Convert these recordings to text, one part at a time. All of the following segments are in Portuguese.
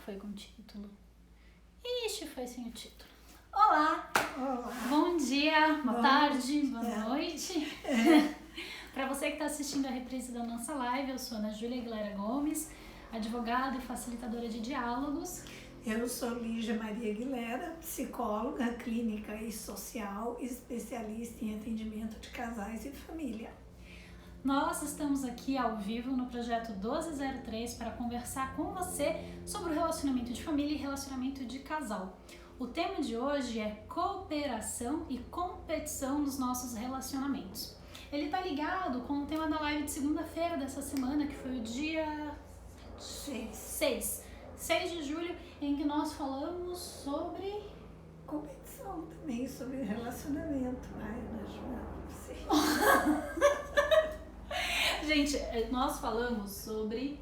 foi com título? Ixi, foi sem o título. Olá! Olá. Bom dia, boa tarde, boa noite. Para você que está assistindo a reprise da nossa live, eu sou Ana Júlia Aguilera Gomes, advogada e facilitadora de diálogos. Eu sou Lígia Maria Aguilera, psicóloga clínica e social, especialista em atendimento de casais e família. Nós estamos aqui ao vivo no projeto 1203 para conversar com você sobre o relacionamento de família e relacionamento de casal. O tema de hoje é cooperação e competição nos nossos relacionamentos. Ele está ligado com o tema da live de segunda-feira dessa semana, que foi o dia 6 de julho, em que nós falamos sobre... Competição também, sobre relacionamento. Ai, Ana Júlia, não sei. Gente, nós falamos sobre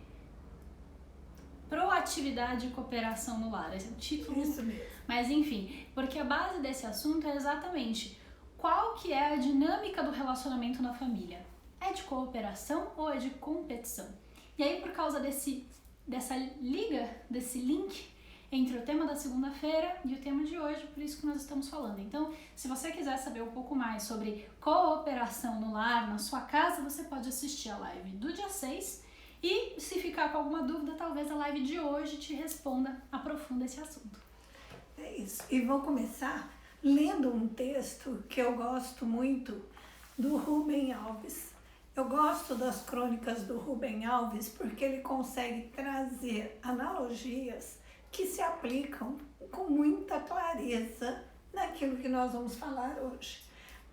proatividade e cooperação no lar. Esse é o título. Isso mesmo. Mas enfim, porque a base desse assunto é exatamente qual que é a dinâmica do relacionamento na família. É de cooperação ou é de competição? E aí, por causa dessa liga, desse link entre o tema da segunda-feira e o tema de hoje, por isso que nós estamos falando. Então, se você quiser saber um pouco mais sobre cooperação no lar, na sua casa, você pode assistir a live do dia 6 e, se ficar com alguma dúvida, talvez a live de hoje te responda, aprofunda esse assunto. É isso. E vou começar lendo um texto que eu gosto muito, do Rubem Alves. Eu gosto das crônicas do Rubem Alves porque ele consegue trazer analogias que se aplicam com muita clareza naquilo que nós vamos falar hoje.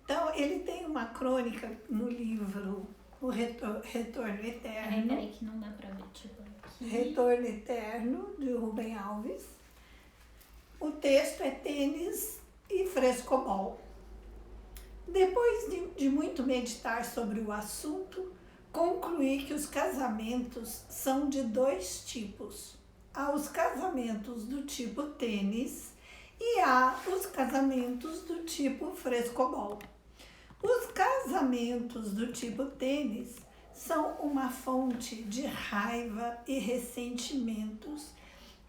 Então, ele tem uma crônica no livro O Retorno Eterno. Peraí que não dá pra ver, tipo aqui. Retorno Eterno, de Rubem Alves. O texto é tênis e frescobol. Depois de muito meditar sobre o assunto, concluí que os casamentos são de dois tipos. Há os casamentos do tipo tênis e há os casamentos do tipo frescobol. Os casamentos do tipo tênis são uma fonte de raiva e ressentimentos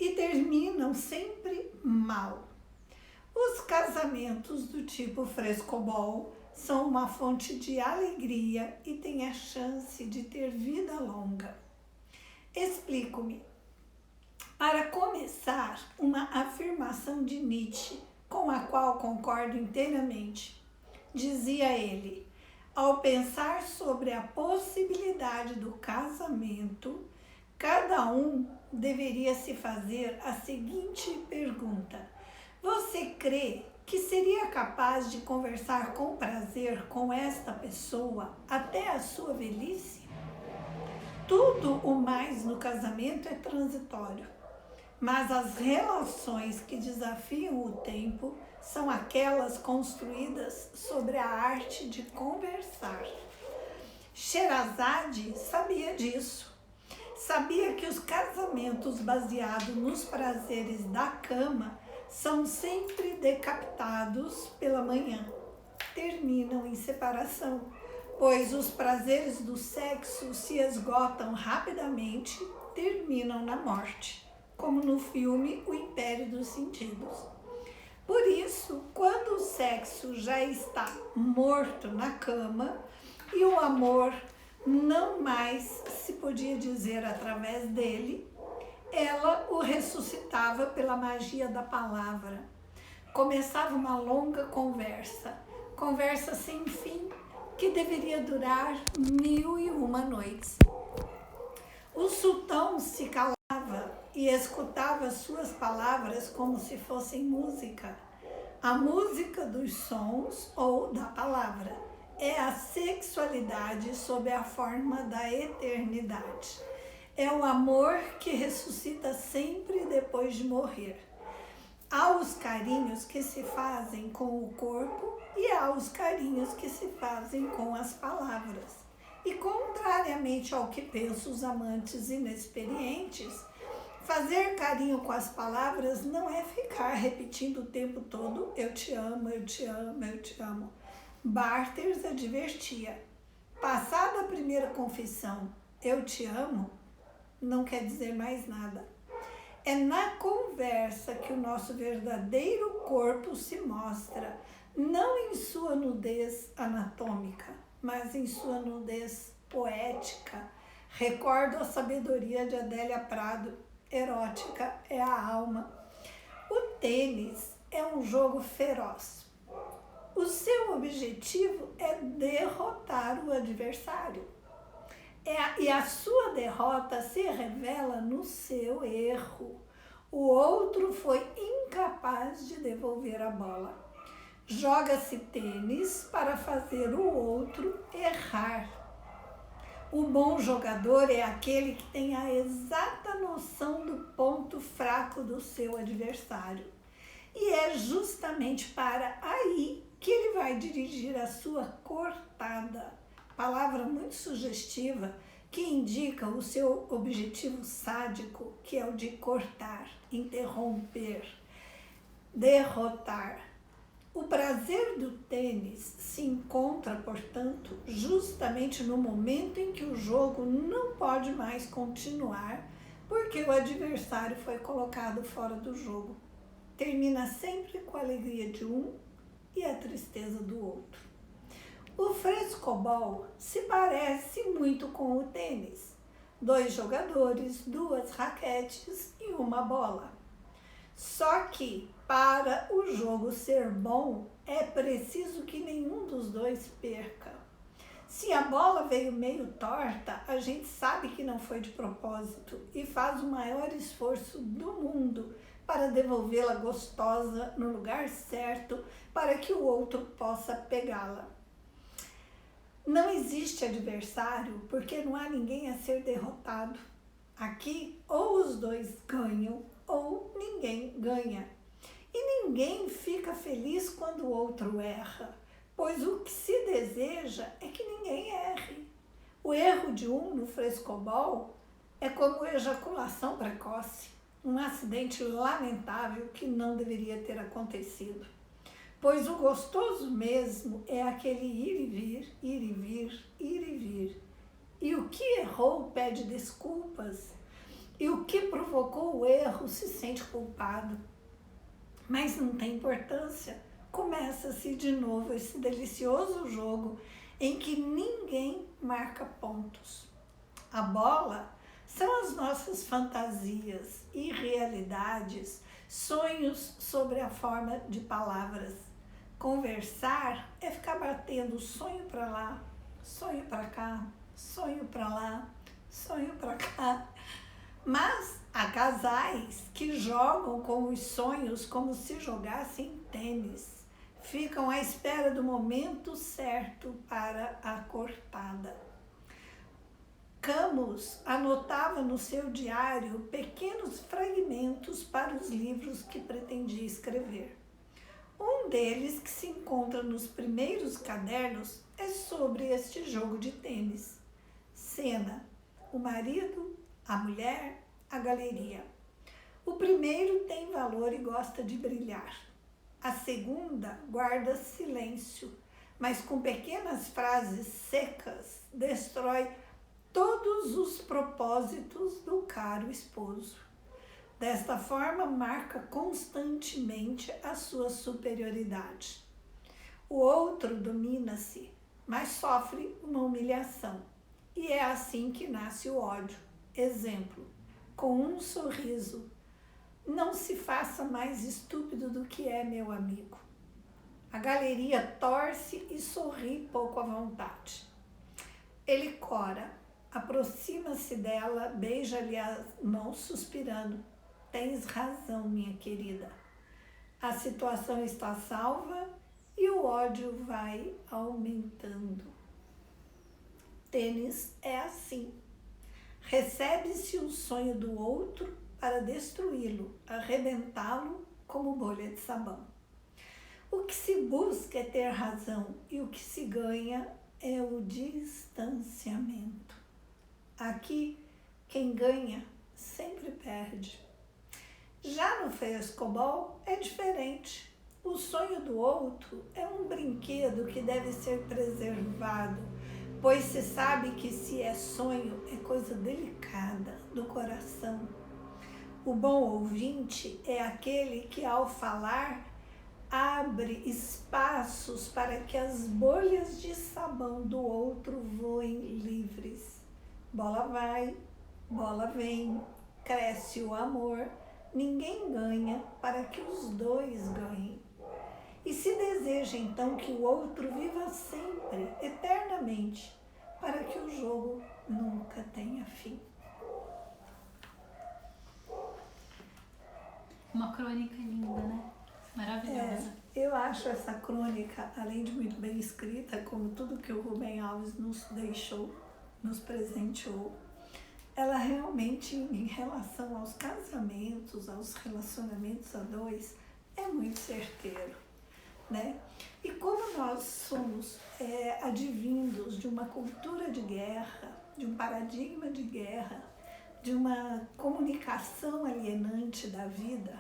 e terminam sempre mal. Os casamentos do tipo frescobol são uma fonte de alegria e têm a chance de ter vida longa. Explico-me. Para começar, uma afirmação de Nietzsche, com a qual concordo inteiramente. Dizia ele: ao pensar sobre a possibilidade do casamento, cada um deveria se fazer a seguinte pergunta: você crê que seria capaz de conversar com prazer com esta pessoa até a sua velhice? Tudo o mais no casamento é transitório, mas as relações que desafiam o tempo são aquelas construídas sobre a arte de conversar. Sherazade sabia disso. Sabia que os casamentos baseados nos prazeres da cama são sempre decapitados pela manhã. Terminam em separação, pois os prazeres do sexo se esgotam rapidamente, terminam na morte, como no filme O Império dos Sentidos. Por isso, quando o sexo já está morto na cama e o amor não mais se podia dizer através dele, ela o ressuscitava pela magia da palavra. Começava uma longa conversa sem fim, que deveria durar 1001 noites. O sultão se calava e escutava suas palavras como se fossem música. A música dos sons ou da palavra é a sexualidade sob a forma da eternidade. É o amor que ressuscita sempre depois de morrer. Há os carinhos que se fazem com o corpo e há os carinhos que se fazem com as palavras. E contrariamente ao que pensam os amantes inexperientes, fazer carinho com as palavras não é ficar repetindo o tempo todo eu te amo, eu te amo, eu te amo. Barthes advertia: passada a primeira confissão, eu te amo, não quer dizer mais nada. É na conversa que o nosso verdadeiro corpo se mostra, não em sua nudez anatômica, mas em sua nudez poética. Recordo a sabedoria de Adélia Prado, erótica é a alma. O tênis é um jogo feroz. O seu objetivo é derrotar o adversário. E a sua derrota se revela no seu erro. O outro foi incapaz de devolver a bola. Joga-se tênis para fazer o outro errar. O bom jogador é aquele que tem a exata noção do ponto fraco do seu adversário. E é justamente para aí que ele vai dirigir a sua cortada. Palavra muito sugestiva que indica o seu objetivo sádico, que é o de cortar, interromper, derrotar. O prazer do tênis se encontra, portanto, justamente no momento em que o jogo não pode mais continuar, porque o adversário foi colocado fora do jogo. Termina sempre com a alegria de um e a tristeza do outro. O frescobol se parece muito com o tênis. 2 jogadores, 2 raquetes e uma bola. Só que, para o jogo ser bom, é preciso que nenhum dos dois perca. Se a bola veio meio torta, a gente sabe que não foi de propósito e faz o maior esforço do mundo para devolvê-la gostosa no lugar certo para que o outro possa pegá-la. Não existe adversário porque não há ninguém a ser derrotado. Aqui, ou os dois ganham ou ninguém ganha. E ninguém fica feliz quando o outro erra, pois o que se deseja é que ninguém erre. O erro de um no frescobol é como ejaculação precoce, um acidente lamentável que não deveria ter acontecido. Pois o gostoso mesmo é aquele ir e vir, ir e vir, ir e vir. E o que errou pede desculpas, e o que provocou o erro se sente culpado. Mas não tem importância, começa-se de novo esse delicioso jogo em que ninguém marca pontos. A bola são as nossas fantasias, irrealidades, sonhos sobre a forma de palavras. Conversar é ficar batendo sonho para lá, sonho para cá, sonho para lá, sonho para cá. Mas há casais que jogam com os sonhos como se jogassem tênis. Ficam à espera do momento certo para a cortada. Camus anotava no seu diário pequenos fragmentos para os livros que pretendia escrever. Um deles, que se encontra nos primeiros cadernos, é sobre este jogo de tênis. Cena: o marido, a mulher, a galeria. O primeiro tem valor e gosta de brilhar. A segunda guarda silêncio, mas com pequenas frases secas destrói todos os propósitos do caro esposo. Desta forma, marca constantemente a sua superioridade. O outro domina-se, mas sofre uma humilhação. E é assim que nasce o ódio. Exemplo: com um sorriso, não se faça mais estúpido do que é, meu amigo. A galeria torce e sorri pouco à vontade. Ele cora, aproxima-se dela, beija-lhe as mãos suspirando. Tens razão, minha querida. A situação está salva e o ódio vai aumentando. Tênis é assim. Recebe-se o sonho do outro para destruí-lo, arrebentá-lo como bolha de sabão. O que se busca é ter razão e o que se ganha é o distanciamento. Aqui, quem ganha sempre perde. Já no frescobol é diferente. O sonho do outro é um brinquedo que deve ser preservado, pois se sabe que se é sonho é coisa delicada do coração. O bom ouvinte é aquele que, ao falar, abre espaços para que as bolhas de sabão do outro voem livres. Bola vai, bola vem, cresce o amor, ninguém ganha para que os dois ganhem. E se deseja então que o outro viva sempre, eternamente, para que o jogo nunca tenha fim. Uma crônica linda, né? Maravilhosa. Eu acho essa crônica, além de muito bem escrita, como tudo que o Rubem Alves nos deixou, nos presenteou, ela realmente, em relação aos casamentos, aos relacionamentos a dois, é muito certeiro, né? E como nós somos advindos de uma cultura de guerra, de um paradigma de guerra, de uma comunicação alienante da vida,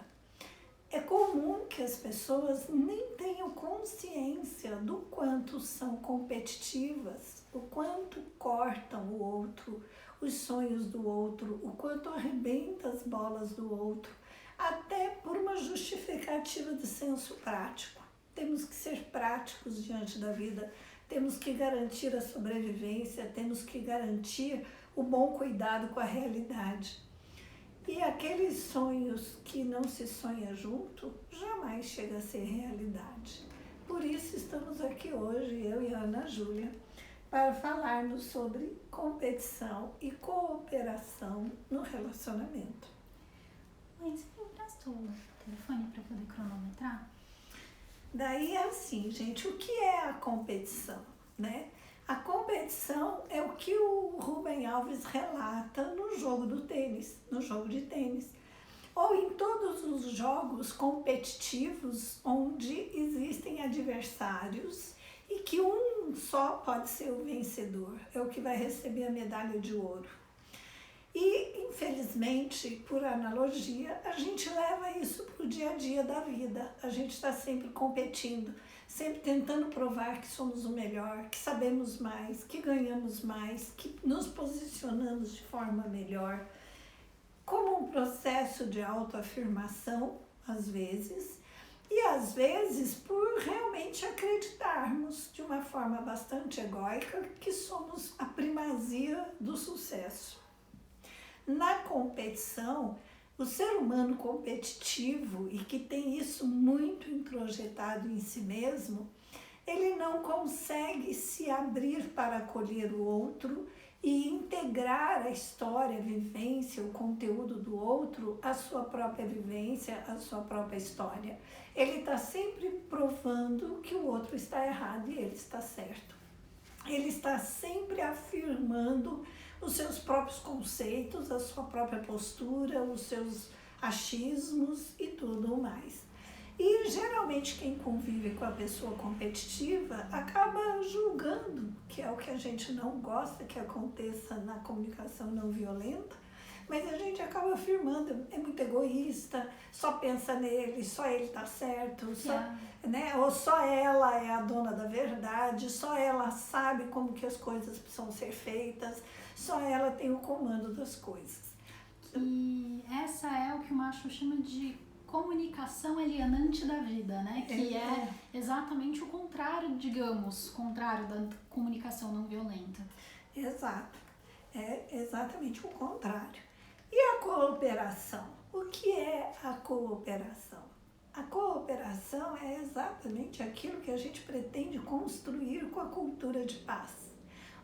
é comum que as pessoas nem tenham consciência do quanto são competitivas, o quanto cortam o outro, os sonhos do outro, o quanto arrebenta as bolas do outro, até por uma justificativa de senso prático. Temos que ser práticos diante da vida, temos que garantir a sobrevivência, temos que garantir o bom cuidado com a realidade. E aqueles sonhos que não se sonha junto, jamais chega a ser realidade. Por isso estamos aqui hoje, eu e a Ana Júlia, para falarmos sobre competição e cooperação no relacionamento. Mãe, você me emprestou o telefone para poder cronometrar? Daí é assim, gente, o que é a competição, né? A competição é o que o Rubem Alves relata no jogo do tênis, no jogo de tênis. Ou em todos os jogos competitivos onde existem adversários e que um só pode ser o vencedor, é o que vai receber a medalha de ouro. E, infelizmente, por analogia, a gente leva isso para o dia a dia da vida. A gente está sempre competindo, sempre tentando provar que somos o melhor, que sabemos mais, que ganhamos mais, que nos posicionamos de forma melhor, como um processo de autoafirmação, às vezes, e às vezes por realmente acreditarmos de uma forma bastante egóica que somos a primazia do sucesso. Na competição, o ser humano competitivo e que tem isso muito introjetado em si mesmo, ele não consegue se abrir para acolher o outro e integrar a história, a vivência, o conteúdo do outro, à sua própria vivência, à sua própria história. Ele está sempre provando que o outro está errado e ele está certo. Ele está sempre afirmando os seus próprios conceitos, a sua própria postura, os seus achismos e tudo mais. E geralmente quem convive com a pessoa competitiva acaba julgando, que é o que a gente não gosta que aconteça na comunicação não violenta, mas a gente acaba afirmando, é muito egoísta, só pensa nele, só ele está certo, né? Ou só ela é a dona da verdade, só ela sabe como que as coisas precisam ser feitas, só ela tem o comando das coisas. E essa é o que o Macho chama de comunicação alienante da vida, né? Que é exatamente o contrário, digamos, contrário da comunicação não violenta. Exato, é exatamente o contrário. E a cooperação? O que é a cooperação? A cooperação é exatamente aquilo que a gente pretende construir com a cultura de paz,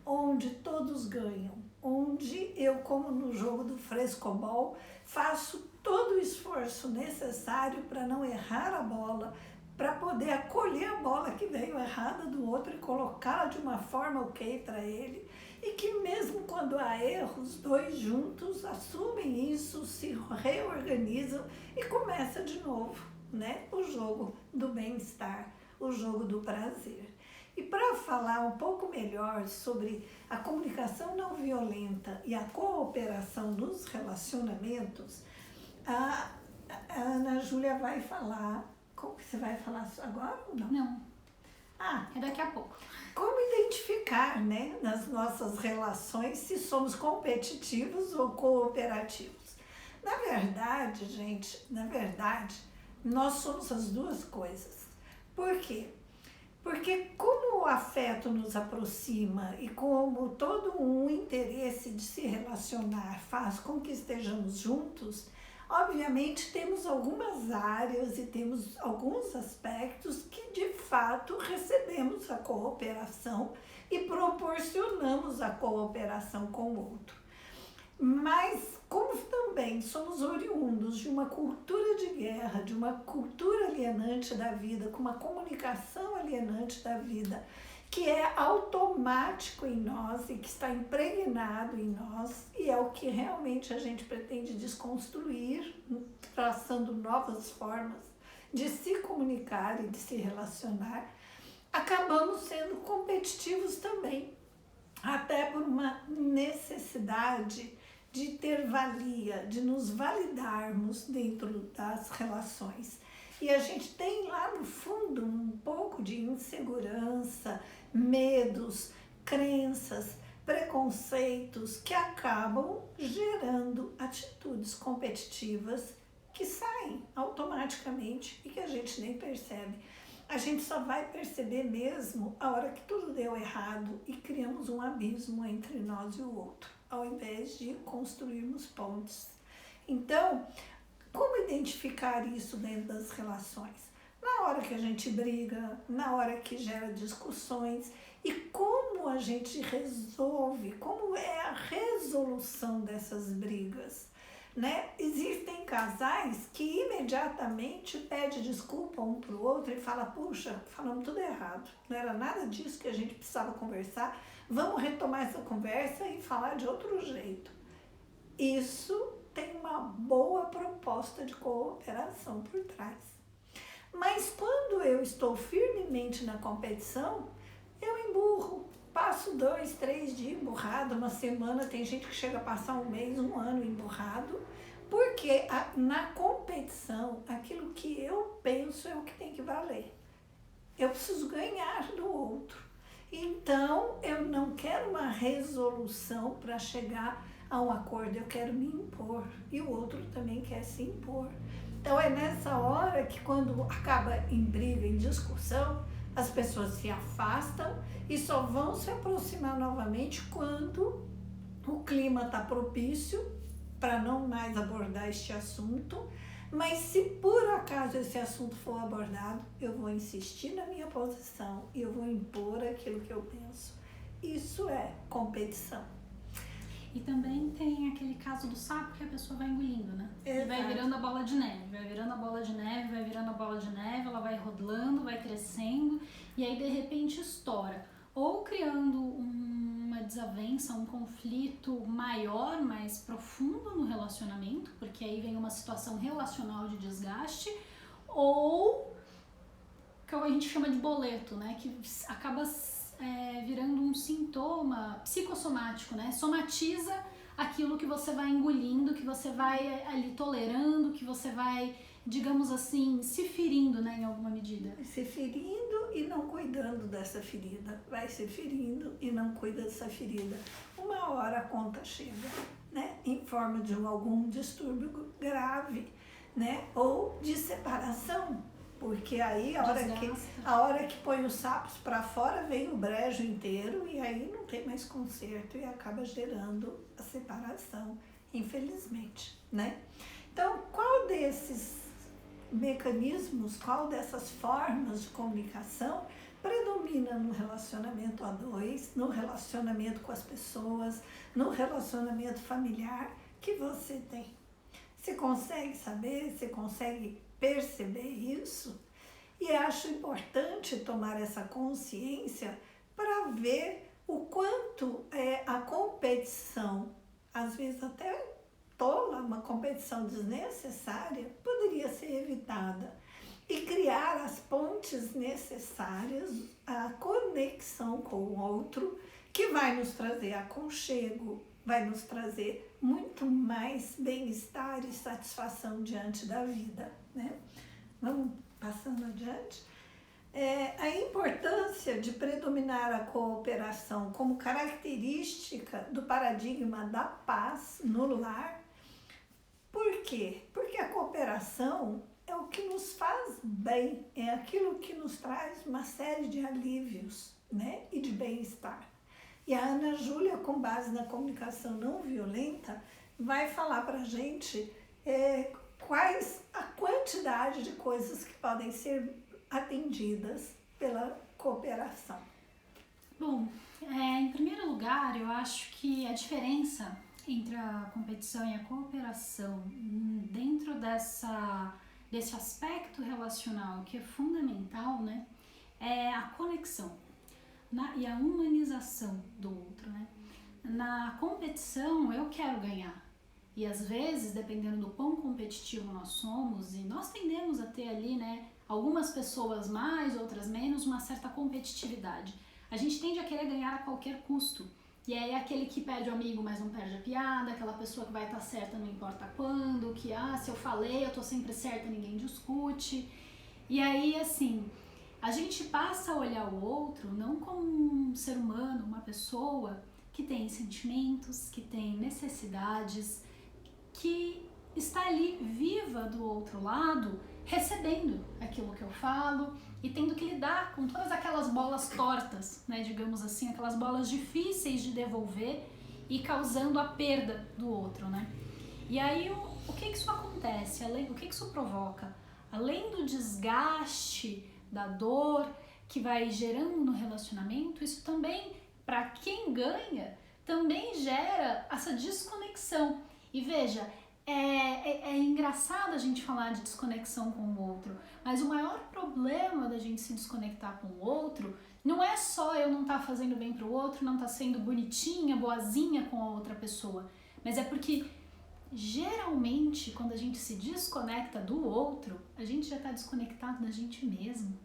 onde todos ganham, onde eu, como no jogo do frescobol, faço todo o esforço necessário para não errar a bola, para poder acolher a bola que veio errada do outro e colocá-la de uma forma ok para ele. E que mesmo quando há erros, dois juntos assumem isso, se reorganizam e começa de novo, né? O jogo do bem-estar, o jogo do prazer. E para falar um pouco melhor sobre a comunicação não violenta e a cooperação nos relacionamentos, a Ana Júlia vai falar. Como que você vai falar agora ou não? Não. É daqui a pouco. Como identificar, né, nas nossas relações se somos competitivos ou cooperativos? Na verdade, gente, nós somos as duas coisas. Por quê? Porque como o afeto nos aproxima e como todo um interesse de se relacionar faz com que estejamos juntos, obviamente temos algumas áreas e temos alguns aspectos que de fato recebemos a cooperação e proporcionamos a cooperação com o outro. Mas como também somos oriundos de uma cultura de guerra, de uma cultura alienante da vida, com uma comunicação alienante da vida, que é automático em nós e que está impregnado em nós, e é o que realmente a gente pretende desconstruir, traçando novas formas de se comunicar e de se relacionar, acabamos sendo competitivos também, até por uma necessidade de ter valia, de nos validarmos dentro das relações. E a gente tem lá no fundo um pouco de insegurança, medos, crenças, preconceitos que acabam gerando atitudes competitivas que saem automaticamente e que a gente nem percebe. A gente só vai perceber mesmo a hora que tudo deu errado e criamos um abismo entre nós e o outro, ao invés de construirmos pontes. Então, como identificar isso dentro das relações? Na hora que a gente briga, na hora que gera discussões, e como a gente resolve, como é a resolução dessas brigas, né? Existem casais que imediatamente pedem desculpa um para o outro e falam, puxa, falamos tudo errado, não era nada disso que a gente precisava conversar, vamos retomar essa conversa e falar de outro jeito. Isso tem uma boa proposta de cooperação por trás. Mas quando eu estou firmemente na competição, eu emburro. Passo 2, 3 dias emburrado, uma semana, tem gente que chega a passar um mês, um ano emburrado, porque na competição, aquilo que eu penso é o que tem que valer. Eu preciso ganhar do outro. Então, eu não quero uma resolução para chegar a um acordo, eu quero me impor e o outro também quer se impor. Então é nessa hora que quando acaba em briga, em discussão, as pessoas se afastam e só vão se aproximar novamente quando o clima está propício para não mais abordar este assunto. Mas se por acaso esse assunto for abordado, eu vou insistir na minha posição e eu vou impor aquilo que eu penso. Isso é competição. E também tem aquele caso do sapo que a pessoa vai engolindo, né? E vai virando a bola de neve, vai virando a bola de neve, vai virando a bola de neve, ela vai rodando, vai crescendo e aí de repente estoura. Ou criando uma desavença, um conflito maior, mais profundo no relacionamento, porque aí vem uma situação relacional de desgaste, ou que a gente chama de boleto, né? Que acaba virando um sintoma psicossomático, né? Somatiza aquilo que você vai engolindo, que você vai ali tolerando, que você vai, digamos assim, se ferindo, né, em alguma medida. Se ferindo e não cuidando dessa ferida. Vai se ferindo e não cuida dessa ferida. Uma hora a conta chega, né? Em forma de algum distúrbio grave, né? Ou de separação. Porque aí a hora que põe os sapos para fora, vem o brejo inteiro e aí não tem mais conserto e acaba gerando a separação, infelizmente, né? Então, qual desses mecanismos, qual dessas formas de comunicação predomina no relacionamento a dois, no relacionamento com as pessoas, no relacionamento familiar que você tem? Você consegue saber, você consegue perceber isso? E acho importante tomar essa consciência para ver o quanto a competição, às vezes até tola, uma competição desnecessária, poderia ser evitada e criar as pontes necessárias, a conexão com o outro, que vai nos trazer aconchego, vai nos trazer muito mais bem-estar e satisfação diante da vida, né? Vamos passando adiante. A importância de predominar a cooperação como característica do paradigma da paz no lar. Por quê? Porque a cooperação é o que nos faz bem, é aquilo que nos traz uma série de alívios, né? E de bem-estar. E a Ana Júlia, com base na comunicação não violenta, vai falar para a gente quais a quantidade de coisas que podem ser atendidas pela cooperação. Bom, em primeiro lugar, eu acho que a diferença entre a competição e a cooperação dentro desse aspecto relacional que é fundamental, né, é a conexão e a humanização do outro, né? Na competição eu quero ganhar e às vezes, dependendo do quão competitivo nós somos, e nós tendemos a ter ali, né, algumas pessoas mais, outras menos, uma certa competitividade. A gente tende a querer ganhar a qualquer custo. E aí é aquele que perde o amigo, mas não perde a piada, aquela pessoa que vai estar certa não importa quando, que se eu falei, eu tô sempre certa, ninguém discute. E aí, assim, a gente passa a olhar o outro não como um ser humano, uma pessoa que tem sentimentos, que tem necessidades, que está ali viva do outro lado, recebendo aquilo que eu falo e tendo que lidar com todas aquelas bolas tortas, né, digamos assim, aquelas bolas difíceis de devolver e causando a perda do outro, né? E aí o que isso acontece? O que isso provoca? Além do desgaste, da dor que vai gerando no relacionamento, isso também, para quem ganha, também gera essa desconexão. E veja, é engraçado a gente falar de desconexão com o outro, mas o maior problema da gente se desconectar com o outro não é só eu não estar fazendo bem pro outro, não estar sendo bonitinha, boazinha com a outra pessoa, mas é porque geralmente quando a gente se desconecta do outro, a gente já está desconectado da gente mesmo.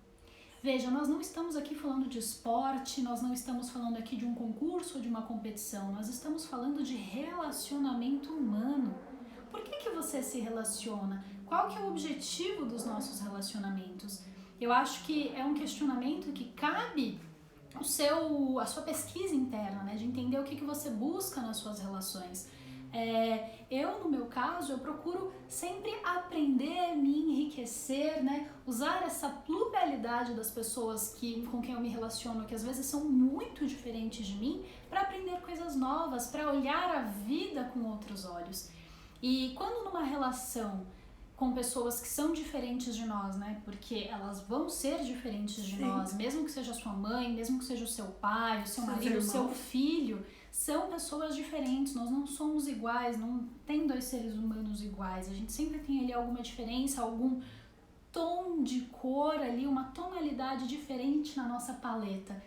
Veja, nós não estamos aqui falando de esporte, nós não estamos falando aqui de um concurso ou de uma competição, nós estamos falando de relacionamento humano. Por que você se relaciona? Qual que é o objetivo dos nossos relacionamentos? Eu acho que é um questionamento que cabe a sua pesquisa interna, né? De entender o que você busca nas suas relações. No meu caso, eu procuro sempre aprender, me enriquecer, né? Usar essa pluralidade das pessoas com quem eu me relaciono, que às vezes são muito diferentes de mim, para aprender coisas novas, para olhar a vida com outros olhos. E quando numa relação com pessoas que são diferentes de nós, né? Porque elas vão ser diferentes de nós, mesmo que seja sua mãe, mesmo que seja o seu pai, o seu marido, o seu filho, são pessoas diferentes, nós não somos iguais, não tem dois seres humanos iguais, a gente sempre tem ali alguma diferença, algum tom de cor ali, uma tonalidade diferente na nossa paleta.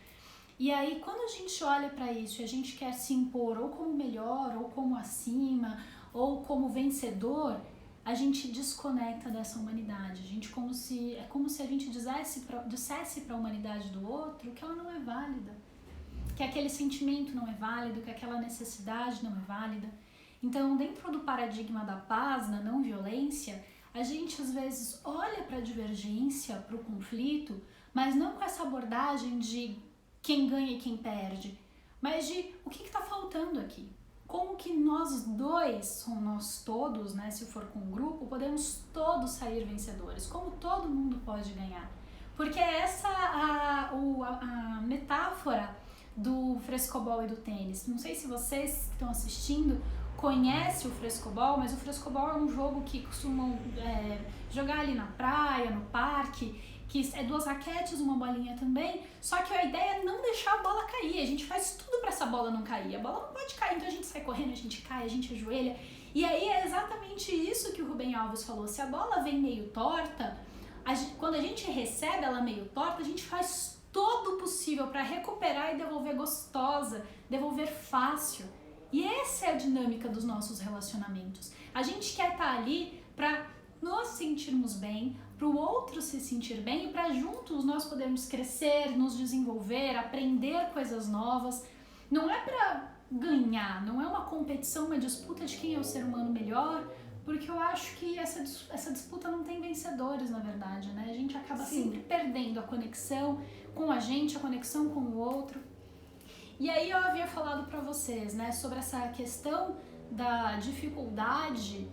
E aí, quando a gente olha para isso e a gente quer se impor ou como melhor, ou como acima, ou como vencedor, a gente desconecta dessa humanidade. É como se a gente dissesse para a humanidade do outro que ela não é válida, que aquele sentimento não é válido, que aquela necessidade não é válida. Então, dentro do paradigma da paz, da não violência, a gente às vezes olha para a divergência, para o conflito, mas não com essa abordagem de quem ganha e quem perde, mas de o que está faltando aqui. Como que nós dois, nós todos, né, se for com um grupo, podemos todos sair vencedores, como todo mundo pode ganhar. Porque essa a metáfora do frescobol e do tênis. Não sei se vocês que estão assistindo conhecem o frescobol, mas o frescobol é um jogo que costumam jogar ali na praia, no parque, que é 2 raquetes, uma bolinha também, só que a ideia é não deixar a bola cair, a gente faz tudo para essa bola não cair, a bola não pode cair, então a gente sai correndo, a gente cai, a gente ajoelha, e aí é exatamente isso que o Rubem Alves falou, se a bola vem meio torta, quando a gente recebe ela meio torta, a gente faz todo o possível para recuperar e devolver gostosa, devolver fácil, e essa é a dinâmica dos nossos relacionamentos, a gente quer estar ali para nos sentirmos bem, para o outro se sentir bem e para juntos nós podermos crescer, nos desenvolver, aprender coisas novas. Não é para ganhar, não é uma competição, uma disputa de quem é o ser humano melhor, porque eu acho que essa disputa não tem vencedores, na verdade, né? A gente acaba sempre perdendo a conexão com a gente, a conexão com o outro. E aí eu havia falado para vocês, né, sobre essa questão da dificuldade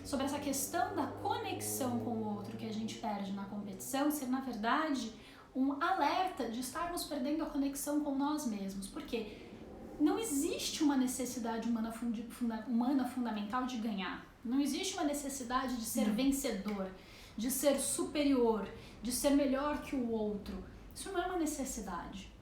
sobre essa questão da conexão com o outro que a gente perde na competição ser, na verdade, um alerta de estarmos perdendo a conexão com nós mesmos. Porque não existe uma necessidade humana fundamental de ganhar. Não existe uma necessidade de ser vencedor, de ser superior, de ser melhor que o outro. Isso não é uma necessidade.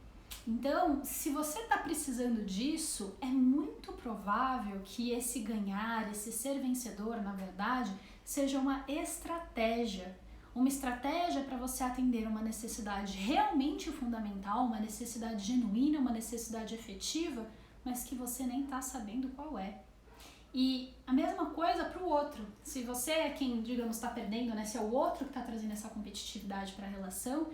Então, se você está precisando disso, é muito provável que esse ganhar, esse ser vencedor, na verdade, seja uma estratégia. Uma estratégia para você atender uma necessidade realmente fundamental, uma necessidade genuína, uma necessidade efetiva, mas que você nem está sabendo qual é. E a mesma coisa para o outro. Se você é quem, digamos, está perdendo, né? Se é o outro que está trazendo essa competitividade para a relação,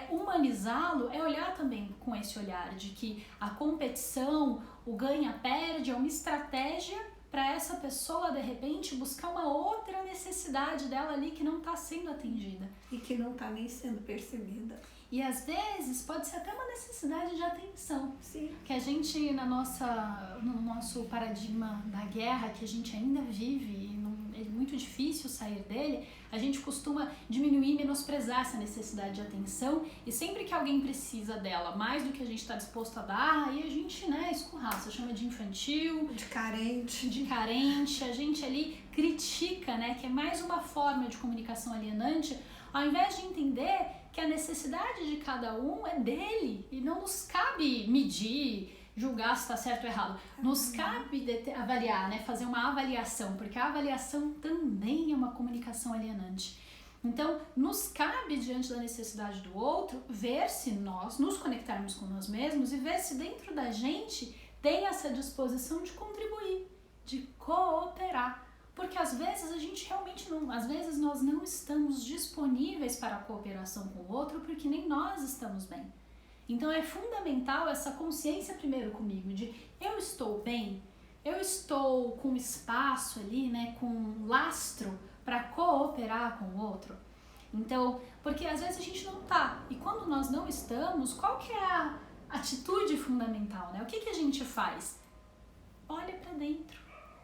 humanizá-lo é olhar também com esse olhar de que a competição, o ganha-perde é uma estratégia para essa pessoa, de repente, buscar uma outra necessidade dela ali que não está sendo atendida. E que não está nem sendo percebida. E às vezes pode ser até uma necessidade de atenção. Sim. Que a gente, no nosso paradigma da guerra, que a gente ainda vive, e é muito difícil sair dele, a gente costuma diminuir e menosprezar essa necessidade de atenção, e sempre que alguém precisa dela mais do que a gente está disposto a dar, aí a gente, escurraça, chama de infantil, de carente, a gente ali critica, que é mais uma forma de comunicação alienante, ao invés de entender que a necessidade de cada um é dele, e não nos cabe medir, julgar se está certo ou errado. Nos cabe avaliar, fazer uma avaliação, porque a avaliação também é uma comunicação alienante. Então, nos cabe, diante da necessidade do outro, ver se nós nos conectarmos com nós mesmos e ver se dentro da gente tem essa disposição de contribuir, de cooperar. Porque às vezes a gente realmente não, às vezes nós não estamos disponíveis para a cooperação com o outro porque nem nós estamos bem. Então é fundamental essa consciência primeiro comigo de eu estou bem, eu estou com espaço ali, com lastro para cooperar com o outro. Então, porque às vezes a gente não tá, e quando nós não estamos, qual que é a atitude fundamental, O que a gente faz? Olha para dentro.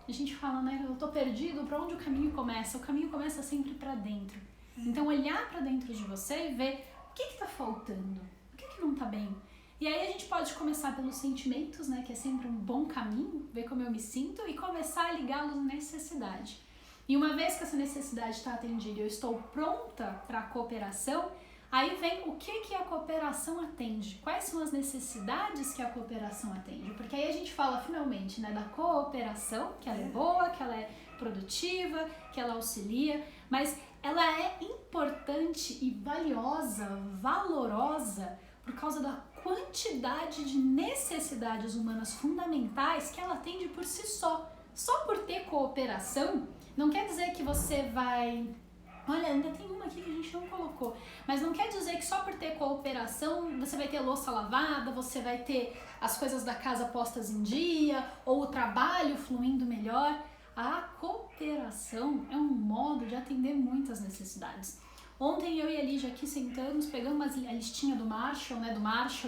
A gente fala, eu tô perdido, para onde o caminho começa? O caminho começa sempre para dentro. Então olhar para dentro de você e ver o que tá faltando, o que não tá bem. E aí a gente pode começar pelos sentimentos, que é sempre um bom caminho, ver como eu me sinto e começar a ligá-los à necessidade. E uma vez que essa necessidade está atendida e eu estou pronta para a cooperação, aí vem o que a cooperação atende, quais são as necessidades que a cooperação atende, porque aí a gente fala finalmente da cooperação, que ela é boa, que ela é produtiva, que ela auxilia, mas ela é importante e valiosa, valorosa, por causa da quantidade de necessidades humanas fundamentais que ela atende por si só. Só por ter cooperação, não quer dizer que você vai... Olha, ainda tem uma aqui que a gente não colocou. Mas não quer dizer que só por ter cooperação você vai ter louça lavada, você vai ter as coisas da casa postas em dia, ou o trabalho fluindo melhor. A cooperação é um modo de atender muitas necessidades. Ontem eu e a Lígia aqui sentamos, pegamos a listinha do Marshall,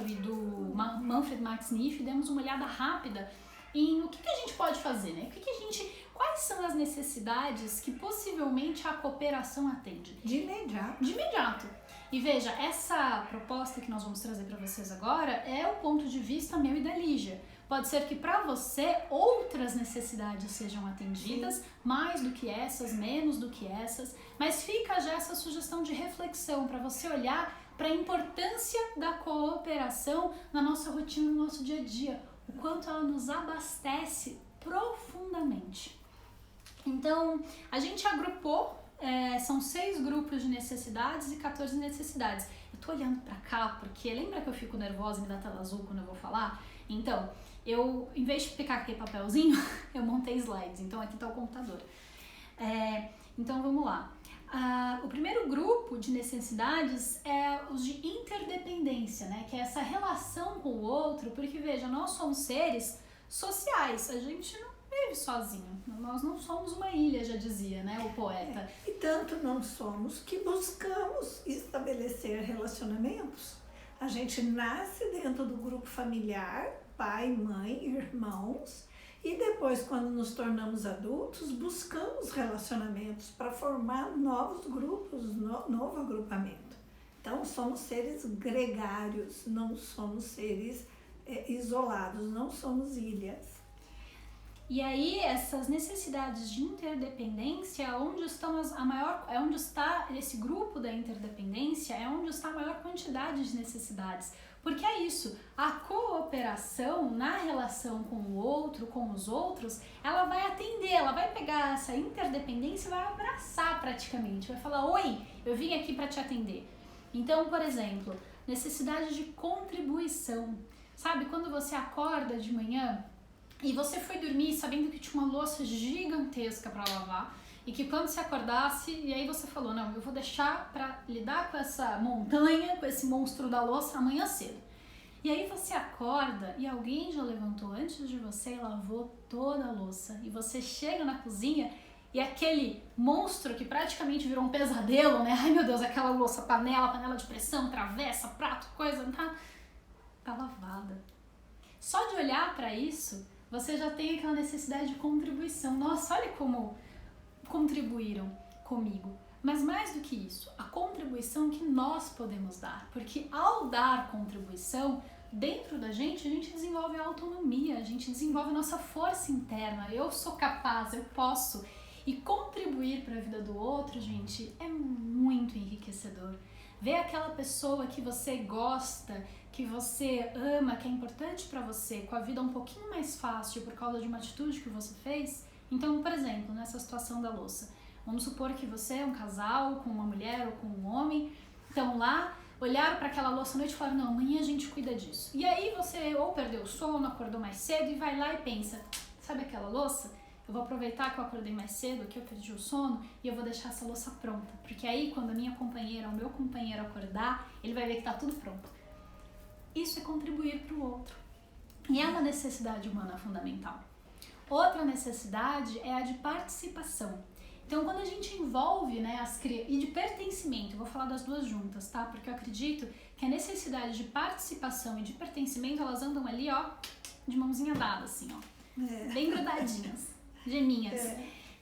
e do Manfred Max Neef, e demos uma olhada rápida em o que a gente pode fazer, quais são as necessidades que possivelmente a cooperação atende? De imediato. De imediato. E veja, essa proposta que nós vamos trazer para vocês agora é o ponto de vista meu e da Lígia. Pode ser que para você outras necessidades sejam atendidas, sim, mais do que essas, menos do que essas, mas fica já essa sugestão de reflexão para você olhar para a importância da cooperação na nossa rotina, no nosso dia a dia, o quanto ela nos abastece profundamente. Então, a gente agrupou, são 6 grupos de necessidades e 14 necessidades. Eu tô olhando pra cá porque lembra que eu fico nervosa e me dá tela azul quando eu vou falar? Então, eu, em vez de picar aquele papelzinho, eu montei slides. Então, aqui tá o computador. Então, vamos lá. O primeiro grupo de necessidades é os de interdependência, que é essa relação com o outro, porque, veja, nós somos seres sociais, a gente não vive sozinho, nós não somos uma ilha, já dizia, o poeta. E tanto não somos que buscamos estabelecer relacionamentos. A gente nasce dentro do grupo familiar, pai, mãe, irmãos, E depois, quando nos tornamos adultos, buscamos relacionamentos para formar novos grupos, novo agrupamento. Então, somos seres gregários, não somos seres isolados, não somos ilhas. E aí, essas necessidades de interdependência, onde está esse grupo da interdependência, é onde está a maior quantidade de necessidades. Porque é isso, a cooperação na relação com o outro, com os outros, ela vai atender, ela vai pegar essa interdependência e vai abraçar praticamente, vai falar, oi, eu vim aqui para te atender. Então, por exemplo, necessidade de contribuição. Sabe, quando você acorda de manhã e você foi dormir sabendo que tinha uma louça gigantesca para lavar e que quando você acordasse, e aí você falou, não, eu vou deixar para lidar com essa montanha, com esse monstro da louça amanhã cedo. E aí você acorda e alguém já levantou antes de você e lavou toda a louça. E você chega na cozinha e aquele monstro que praticamente virou um pesadelo, né? Ai meu Deus, aquela louça, panela de pressão, travessa, prato, coisa, tá lavada. Só de olhar para isso, você já tem aquela necessidade de contribuição. Nossa, olha como contribuíram comigo. Mas mais do que isso, a contribuição que nós podemos dar. Porque ao dar contribuição, dentro da gente, a gente desenvolve a autonomia, a gente desenvolve a nossa força interna. Eu sou capaz, eu posso. E contribuir para a vida do outro, gente, é muito enriquecedor. Ver aquela pessoa que você gosta, que você ama, que é importante para você, com a vida um pouquinho mais fácil por causa de uma atitude que você fez. Então, por exemplo, nessa situação da louça, vamos supor que você é um casal com uma mulher ou com um homem, então lá olharam para aquela louça à noite e falaram, não, amanhã a gente cuida disso. E aí você ou perdeu o sono, acordou mais cedo e vai lá e pensa, sabe aquela louça? Eu vou aproveitar que eu acordei mais cedo, que eu perdi o sono, e eu vou deixar essa louça pronta. Porque aí, quando a minha companheira ou o meu companheiro acordar, ele vai ver que tá tudo pronto. Isso é contribuir para o outro. E é uma necessidade humana fundamental. Outra necessidade é a de participação. Então, quando a gente envolve, né, e de pertencimento, eu vou falar das duas juntas, tá? Porque eu acredito que a necessidade de participação e de pertencimento, elas andam ali, ó, de mãozinha dada, assim, ó. Bem grudadinhas. Geminhas.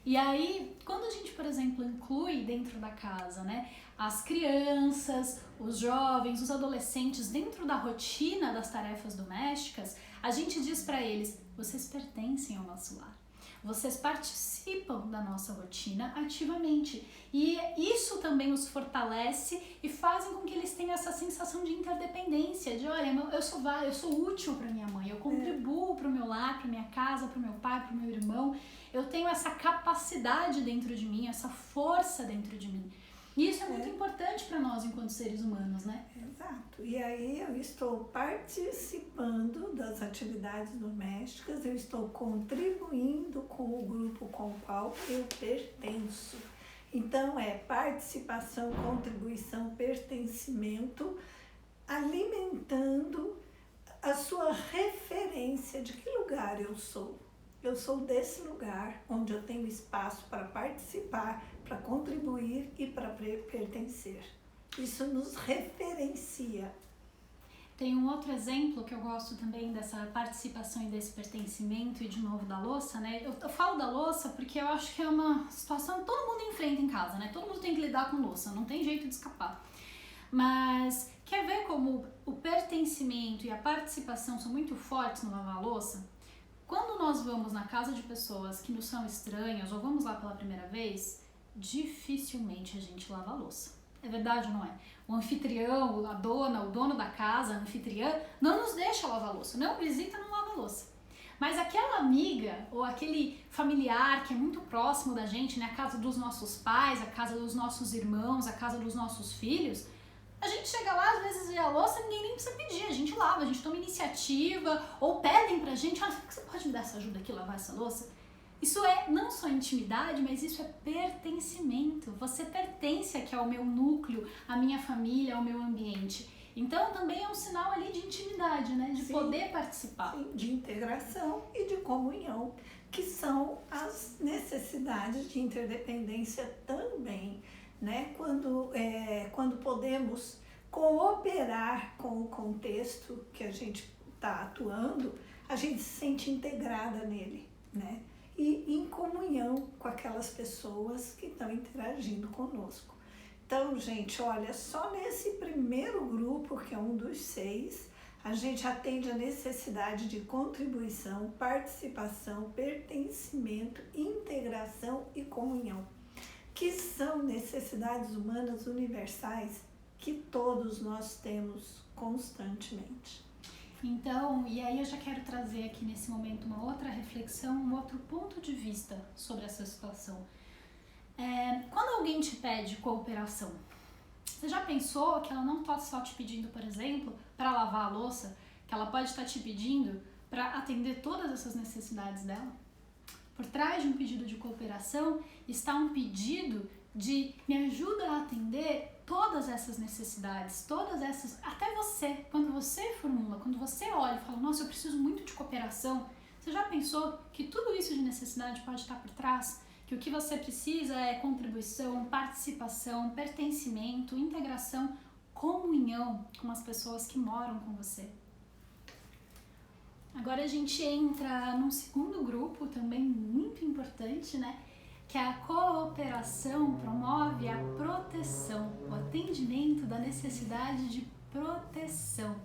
E aí, quando a gente, por exemplo, inclui dentro da casa, né, as crianças, os jovens, os adolescentes dentro da rotina das tarefas domésticas, a gente diz para eles, vocês pertencem ao nosso lar. Vocês participam da nossa rotina ativamente. E isso também os fortalece e fazem com que eles tenham essa sensação de interdependência, de olha, eu sou útil para minha mãe, eu contribuo para o meu lar, para minha casa, para o meu pai, para o meu irmão. Eu tenho essa capacidade dentro de mim, essa força dentro de mim. E isso é muito importante para nós enquanto seres humanos, né? Exato. E aí eu estou participando das atividades domésticas, eu estou contribuindo com o grupo com o qual eu pertenço. Então é participação, contribuição, pertencimento, alimentando a sua referência de que lugar eu sou. Eu sou desse lugar onde eu tenho espaço para participar, para contribuir e para pertencer. Isso nos referencia. Tem um outro exemplo que eu gosto também dessa participação e desse pertencimento e de novo da louça, né? Eu falo da louça porque eu acho que é uma situação que todo mundo enfrenta em casa, né? Todo mundo tem que lidar com louça, não tem jeito de escapar. Mas quer ver como o pertencimento e a participação são muito fortes no lavar a louça? Quando nós vamos na casa de pessoas que nos são estranhas ou vamos lá pela primeira vez, dificilmente a gente lava a louça. É verdade ou não é? O anfitrião, a dona, o dono da casa, a anfitriã, não nos deixa lavar a louça. Não, visita, não lava a louça. Mas aquela amiga ou aquele familiar que é muito próximo da gente, né? A casa dos nossos pais, a casa dos nossos irmãos, a casa dos nossos filhos, a gente chega lá, às vezes vê a louça, ninguém nem precisa pedir, a gente lava, a gente toma iniciativa, ou pedem pra gente, olha, você pode me dar essa ajuda aqui, lavar essa louça? Isso é não só intimidade, mas isso é pertencimento. Você pertence aqui ao meu núcleo, à minha família, ao meu ambiente. Então também é um sinal ali de intimidade, né? De poder participar. Sim, de integração e de comunhão, que são as necessidades de interdependência também, né? Quando podemos cooperar com o contexto que a gente está atuando, a gente se sente integrada nele. né? E em comunhão com aquelas pessoas que estão interagindo conosco. Então, gente, olha, só nesse primeiro grupo, que é um dos 6, a gente atende a necessidade de contribuição, participação, pertencimento, integração e comunhão, que são necessidades humanas universais que todos nós temos constantemente. Então, e aí eu já quero trazer aqui nesse momento uma outra reflexão, um outro ponto de vista sobre essa situação. Quando alguém te pede cooperação, você já pensou que ela não está só te pedindo, por exemplo, para lavar a louça, que ela pode estar te pedindo para atender todas essas necessidades dela? Por trás de um pedido de cooperação está um pedido de me ajuda a atender todas essas necessidades, todas essas, até você, quando você formula, quando você olha e fala, nossa, eu preciso muito de cooperação, você já pensou que tudo isso de necessidade pode estar por trás? Que o que você precisa é contribuição, participação, pertencimento, integração, comunhão com as pessoas que moram com você. Agora a gente entra num segundo grupo também muito importante, né? Que a cooperação promove a proteção, o atendimento da necessidade de proteção.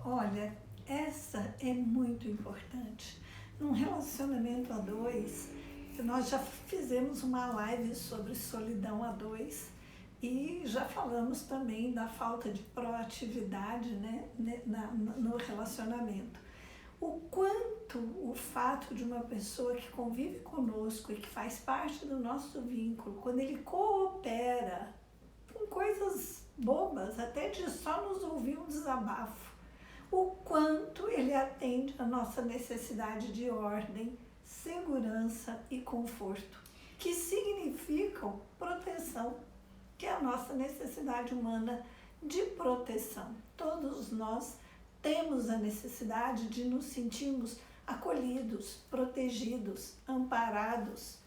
Olha, essa é muito importante. Num relacionamento a 2, nós já fizemos uma live sobre solidão a 2 e já falamos também da falta de proatividade, né, no relacionamento. O quanto o fato de uma pessoa que convive conosco e que faz parte do nosso vínculo, quando ele coopera com coisas bobas, até de só nos ouvir um desabafo, o quanto ele atende a nossa necessidade de ordem, segurança e conforto, que significam proteção, que é a nossa necessidade humana de proteção. Todos nós temos a necessidade de nos sentirmos acolhidos, protegidos, amparados,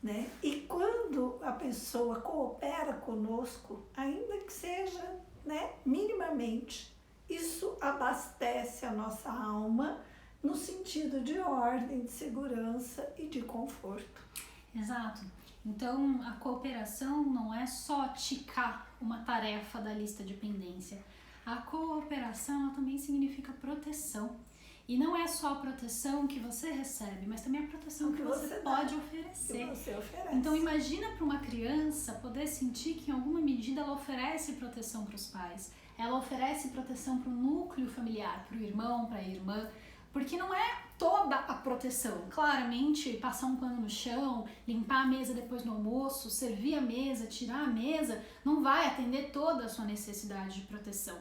né? E quando a pessoa coopera conosco, ainda que seja, né, minimamente, isso abastece a nossa alma no sentido de ordem, de segurança e de conforto. Exato. Então, a cooperação não é só ticar uma tarefa da lista de pendência. A cooperação ela também significa proteção. E não é só a proteção que você recebe, mas também a proteção que você pode oferecer. Que você oferece. Então, imagina para uma criança poder sentir que, em alguma medida, ela oferece proteção para os pais. Ela oferece proteção para o núcleo familiar, para o irmão, para a irmã. Porque não é toda a proteção. Claramente, passar um pano no chão, limpar a mesa depois do almoço, servir a mesa, tirar a mesa, não vai atender toda a sua necessidade de proteção.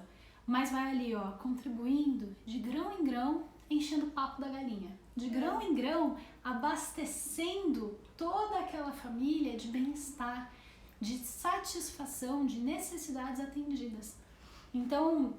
Mas vai ali, ó, contribuindo de grão em grão, enchendo o papo da galinha. De grão em grão, abastecendo toda aquela família de bem-estar, de satisfação, de necessidades atendidas. Então,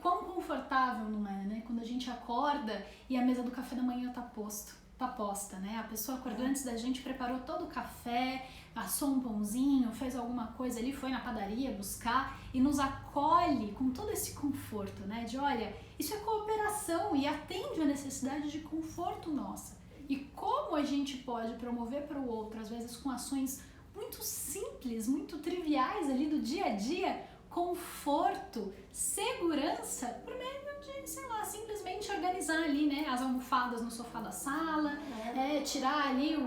quão confortável não é, né? Quando a gente acorda e a mesa do café da manhã tá posta, né? A pessoa acordou antes da gente, preparou todo o café, assou um pãozinho, fez alguma coisa ali, foi na padaria buscar e nos acolhe com todo esse conforto, né? De olha, isso é cooperação e atende a necessidade de conforto nossa. E como a gente pode promover para o outro, às vezes com ações muito simples, muito triviais ali do dia a dia, conforto, segurança, por meio de, sei lá, simplesmente organizar ali, né, as almofadas no sofá da sala, tirar ali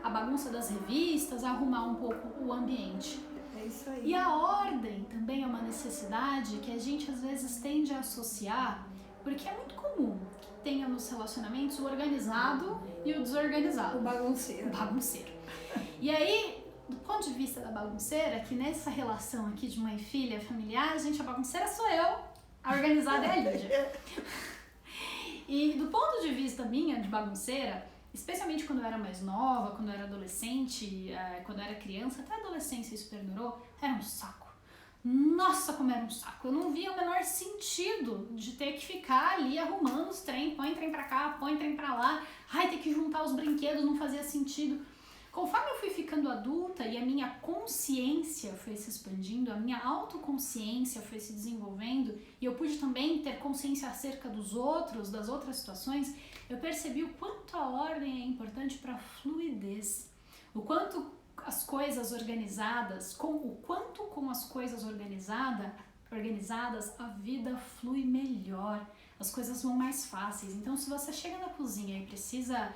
a bagunça das revistas, arrumar um pouco o ambiente. É isso aí. E a ordem também é uma necessidade que a gente às vezes tende a associar, porque é muito comum que tenha nos relacionamentos o organizado e o desorganizado. O bagunceiro. O bagunceiro. E aí, do ponto de vista da bagunceira, que nessa relação aqui de mãe e filha familiar, gente, a bagunceira sou eu, a organizada é a Lídia. E do ponto de vista minha, de bagunceira, especialmente quando eu era mais nova, quando eu era adolescente, quando eu era criança, até a adolescência isso perdurou, era um saco. Nossa, como era um saco. Eu não via o menor sentido de ter que ficar ali arrumando os trem, põe trem pra cá, põe trem pra lá, ai, ter que juntar os brinquedos, não fazia sentido. Conforme eu fui ficando adulta e a minha consciência foi se expandindo, a minha autoconsciência foi se desenvolvendo e eu pude também ter consciência acerca dos outros, das outras situações, eu percebi o quanto a ordem é importante para a fluidez, o quanto as coisas organizadas, o quanto com as coisas organizadas a vida flui melhor, as coisas vão mais fáceis. Então, se você chega na cozinha e precisa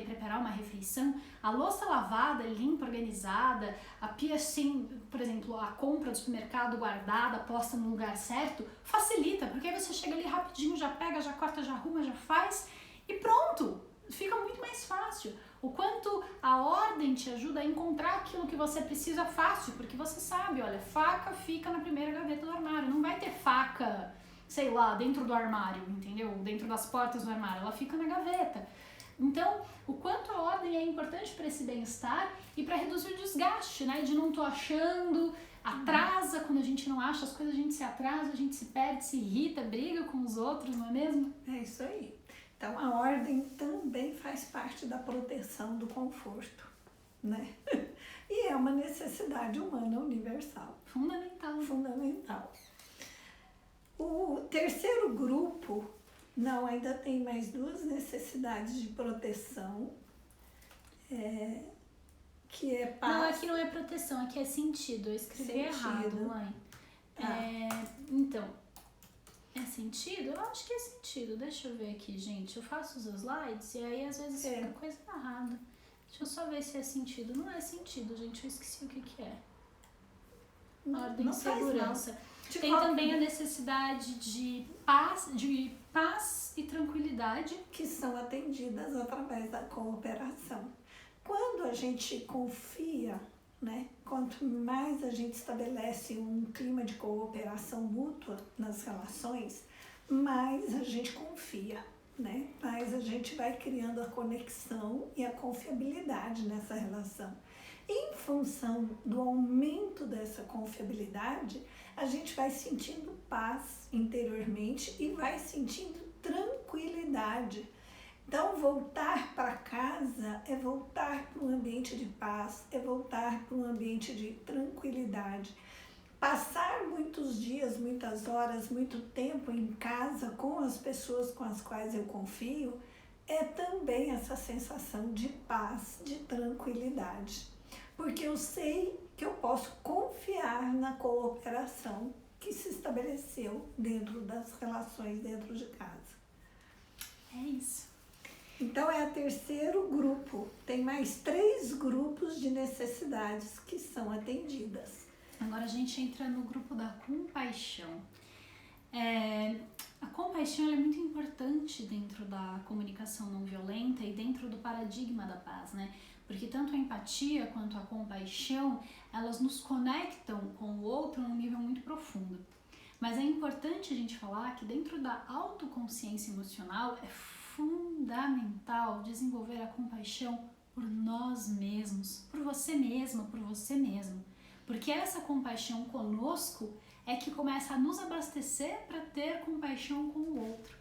preparar uma refeição, a louça lavada, limpa, organizada, a pia sem, por exemplo, a compra do supermercado guardada, posta no lugar certo, facilita, porque aí você chega ali rapidinho, já pega, já corta, já arruma, já faz e pronto, fica muito mais fácil. O quanto a ordem te ajuda a encontrar aquilo que você precisa fácil, porque você sabe, olha, faca fica na primeira gaveta do armário, não vai ter faca, sei lá, dentro do armário, entendeu? Dentro das portas do armário, ela fica na gaveta. Então, o quanto a ordem é importante para esse bem-estar e para reduzir o desgaste, né? De não tô achando, atrasa, quando a gente não acha as coisas, a gente se atrasa, a gente se perde, se irrita, briga com os outros, não é mesmo? É isso aí. Então, a ordem também faz parte da proteção do conforto, né? E é uma necessidade humana universal. Fundamental. Fundamental. O terceiro grupo, não, ainda tem mais duas necessidades de proteção, que é paz. Não, aqui não é proteção, aqui é sentido. Eu escrevi errado, mãe. Tá. Então, é sentido? Eu acho que é sentido. Deixa eu ver aqui, gente. Eu faço os slides e aí às vezes fica coisa errada. Deixa eu só ver se é sentido. Não é sentido, gente. Eu esqueci o que é. Ordem e segurança. Tem também a necessidade de paz e tranquilidade, que são atendidas através da cooperação. Quando a gente confia, né, quanto mais a gente estabelece um clima de cooperação mútua nas relações, mais a gente confia, né? Mais a gente vai criando a conexão e a confiabilidade nessa relação. Em função do aumento dessa confiabilidade, a gente vai sentindo paz interiormente e vai sentindo tranquilidade. Então, voltar para casa é voltar para um ambiente de paz, é voltar para um ambiente de tranquilidade. Passar muitos dias, muitas horas, muito tempo em casa com as pessoas com as quais eu confio, é também essa sensação de paz, de tranquilidade. Porque eu sei que eu posso confiar na cooperação que se estabeleceu dentro das relações dentro de casa. É isso. Então, é o terceiro grupo. Tem mais 3 grupos de necessidades que são atendidas. Agora a gente entra no grupo da compaixão. A compaixão é muito importante dentro da comunicação não violenta e dentro do paradigma da paz, né? Porque tanto a empatia quanto a compaixão, elas nos conectam com o outro num nível muito profundo. Mas é importante a gente falar que dentro da autoconsciência emocional é fundamental desenvolver a compaixão por nós mesmos, por você mesma, por você mesmo. Porque essa compaixão conosco é que começa a nos abastecer para ter compaixão com o outro.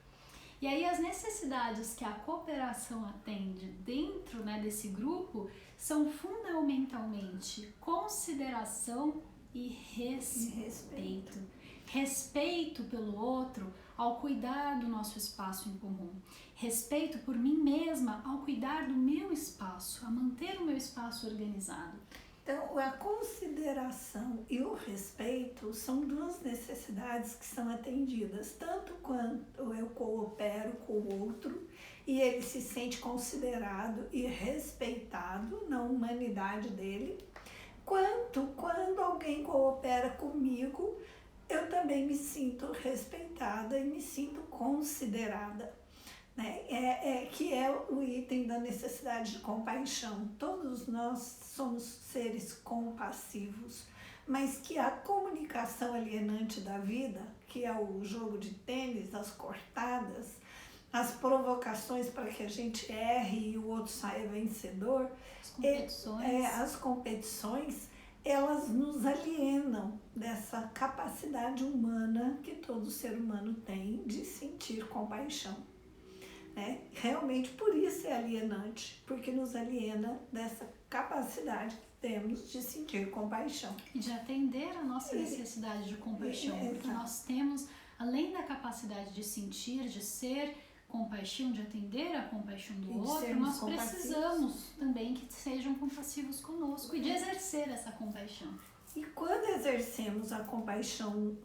E aí as necessidades que a cooperação atende dentro, né, desse grupo são fundamentalmente consideração e respeito. Respeito pelo outro ao cuidar do nosso espaço em comum. Respeito por mim mesma ao cuidar do meu espaço, a manter o meu espaço organizado. Então, a consideração e o respeito são 2 necessidades que são atendidas, tanto quanto eu coopero com o outro e ele se sente considerado e respeitado na humanidade dele, quanto quando alguém coopera comigo, eu também me sinto respeitada e me sinto considerada. Né? Que é o item da necessidade de compaixão. Todos nós somos seres compassivos, mas que a comunicação alienante da vida, que é o jogo de tênis, as cortadas, as provocações para que a gente erre e o outro saia vencedor, as competições, elas nos alienam dessa capacidade humana que todo ser humano tem de sentir compaixão. né? Realmente por isso é alienante, porque nos aliena dessa capacidade que temos de sentir compaixão. E de atender a nossa necessidade de compaixão, porque nós temos, além da capacidade de sentir, de ser compaixão, de atender a compaixão do outro, nós precisamos também que sejam compassivos conosco e de exercer essa compaixão. E quando exercemos a compaixão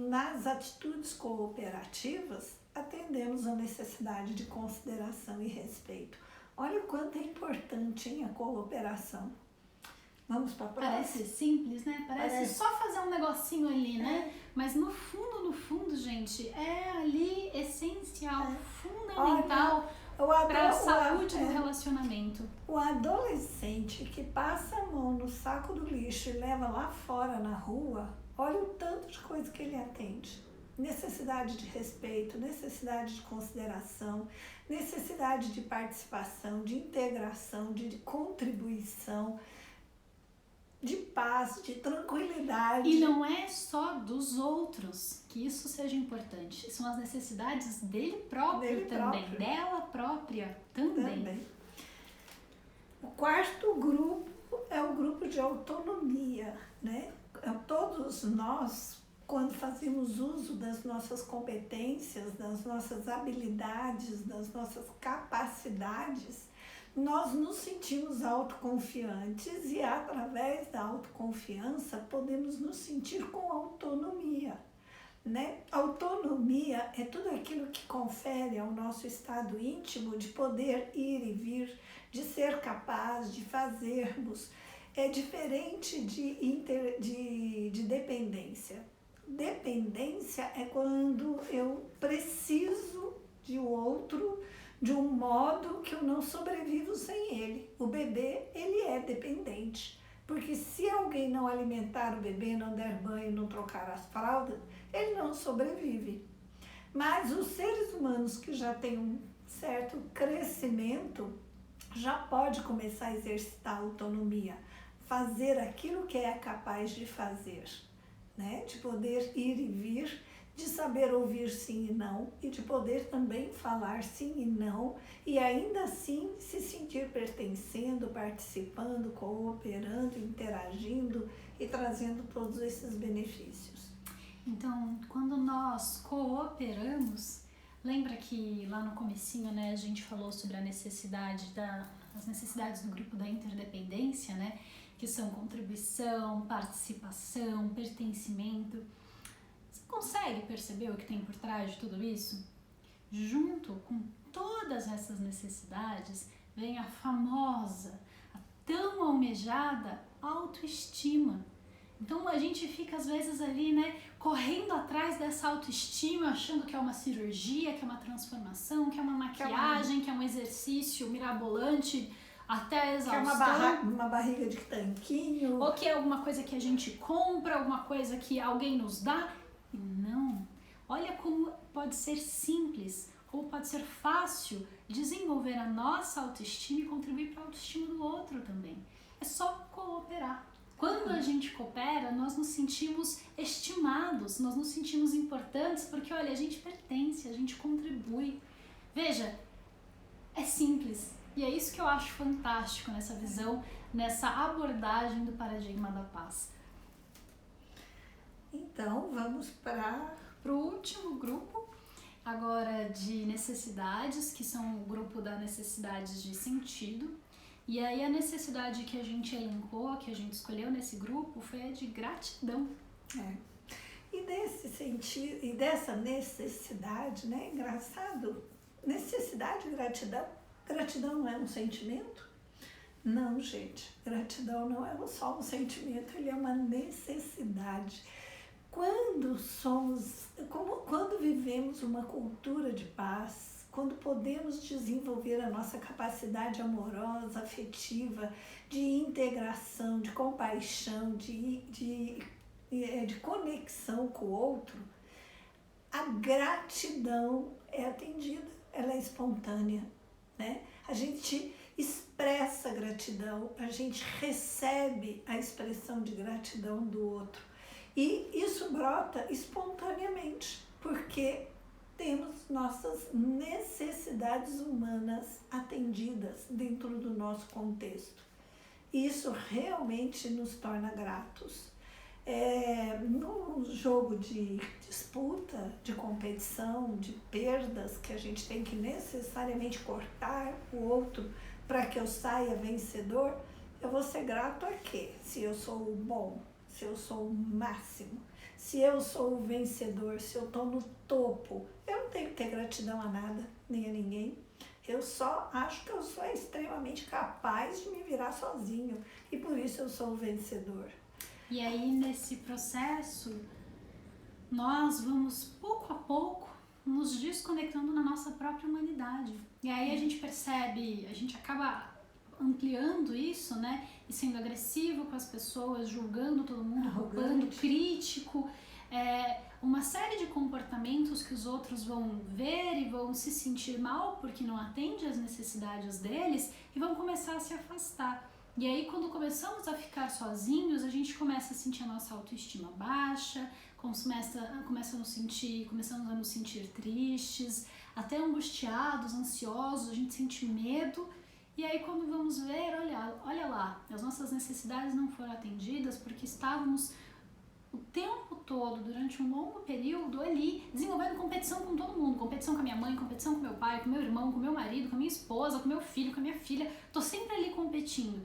nas atitudes cooperativas, atendemos a necessidade de consideração e respeito. Olha o quanto é importante, hein, a cooperação. Vamos para a próxima? Parece simples, né? Parece só fazer um negocinho ali, né? Mas no fundo, gente, é ali essencial, fundamental para a saúde do relacionamento. O adolescente que passa a mão no saco do lixo e leva lá fora na rua, olha o tanto de coisa que ele atende. Necessidade de respeito, necessidade de consideração, necessidade de participação, de integração, de contribuição, de paz, de tranquilidade. E não é só dos outros que isso seja importante, são as necessidades dele próprio também, dela própria também. O quarto grupo é o grupo de autonomia, né? Todos nós, quando fazemos uso das nossas competências, das nossas habilidades, das nossas capacidades, nós nos sentimos autoconfiantes e, através da autoconfiança, podemos nos sentir com autonomia, né? Autonomia é tudo aquilo que confere ao nosso estado íntimo de poder ir e vir, de ser capaz de fazermos. É diferente de dependência. Dependência é quando eu preciso de outro de um modo que eu não sobrevivo sem ele. O bebê, ele é dependente, porque se alguém não alimentar o bebê, não der banho, não trocar as fraldas, ele não sobrevive. Mas os seres humanos que já têm um certo crescimento, já pode começar a exercitar a autonomia, fazer aquilo que é capaz de fazer, né? De poder ir e vir, de saber ouvir sim e não, e de poder também falar sim e não, e ainda assim se sentir pertencendo, participando, cooperando, interagindo e trazendo todos esses benefícios. Então, quando nós cooperamos, lembra que lá no comecinho, né, a gente falou sobre a necessidade as necessidades do grupo da interdependência, né, que são contribuição, participação, pertencimento. Você consegue perceber o que tem por trás de tudo isso? Junto com todas essas necessidades, vem a famosa, a tão almejada autoestima. Então a gente fica às vezes ali, né, correndo atrás dessa autoestima, achando que é uma cirurgia, que é uma transformação, que é uma maquiagem, que é um exercício mirabolante até a exaustão. Que é uma barriga de tanquinho. Ou que é alguma coisa que a gente compra, alguma coisa que alguém nos dá. E não. Olha como pode ser simples, como pode ser fácil desenvolver a nossa autoestima e contribuir para a autoestima do outro também. É só cooperar. Quando a gente coopera, nós nos sentimos estimados, nós nos sentimos importantes, porque olha, a gente pertence, a gente contribui. Veja, é simples. E é isso que eu acho fantástico nessa visão, nessa abordagem do paradigma da paz. Então, vamos para o último grupo, agora de necessidades, que são o grupo das necessidades de sentido. E aí a necessidade que a gente elencou, que a gente escolheu nesse grupo, foi a de gratidão. E desse sentido, e dessa necessidade, né? Engraçado, necessidade e gratidão. Gratidão não é um sentimento? Não, gente. Gratidão não é só um sentimento, ele é uma necessidade. Quando vivemos uma cultura de paz, quando podemos desenvolver a nossa capacidade amorosa, afetiva, de integração, de compaixão, de conexão com o outro, a gratidão é atendida, ela é espontânea, né? A gente expressa gratidão, a gente recebe a expressão de gratidão do outro. E isso brota espontaneamente, porque temos nossas necessidades humanas atendidas dentro do nosso contexto. Isso realmente nos torna gratos. No jogo de disputa, de competição, de perdas, que a gente tem que necessariamente cortar o outro para que eu saia vencedor, eu vou ser grato a quê? Se eu sou o bom, se eu sou o máximo, se eu sou o vencedor, se eu estou no topo, eu não tenho que ter gratidão a nada, nem a ninguém. Eu só acho que eu sou extremamente capaz de me virar sozinho e por isso eu sou o vencedor. E aí, nesse processo, nós vamos pouco a pouco nos desconectando na nossa própria humanidade. E aí a gente percebe, a gente acaba ampliando isso, né? E sendo agressivo com as pessoas, julgando todo mundo, roubando, crítico. Uma série de comportamentos que os outros vão ver e vão se sentir mal porque não atende às necessidades deles e vão começar a se afastar. E aí, quando começamos a ficar sozinhos, a gente começa a sentir a nossa autoestima baixa, começamos a nos sentir tristes, até angustiados, ansiosos, a gente sente medo. E aí, quando vamos ver, olha lá, as nossas necessidades não foram atendidas porque estávamos o tempo todo, durante um longo período ali, desenvolvendo competição com todo mundo. Competição com a minha mãe, competição com meu pai, com meu irmão, com meu marido, com a minha esposa, com meu filho, com a minha filha. Tô sempre ali competindo.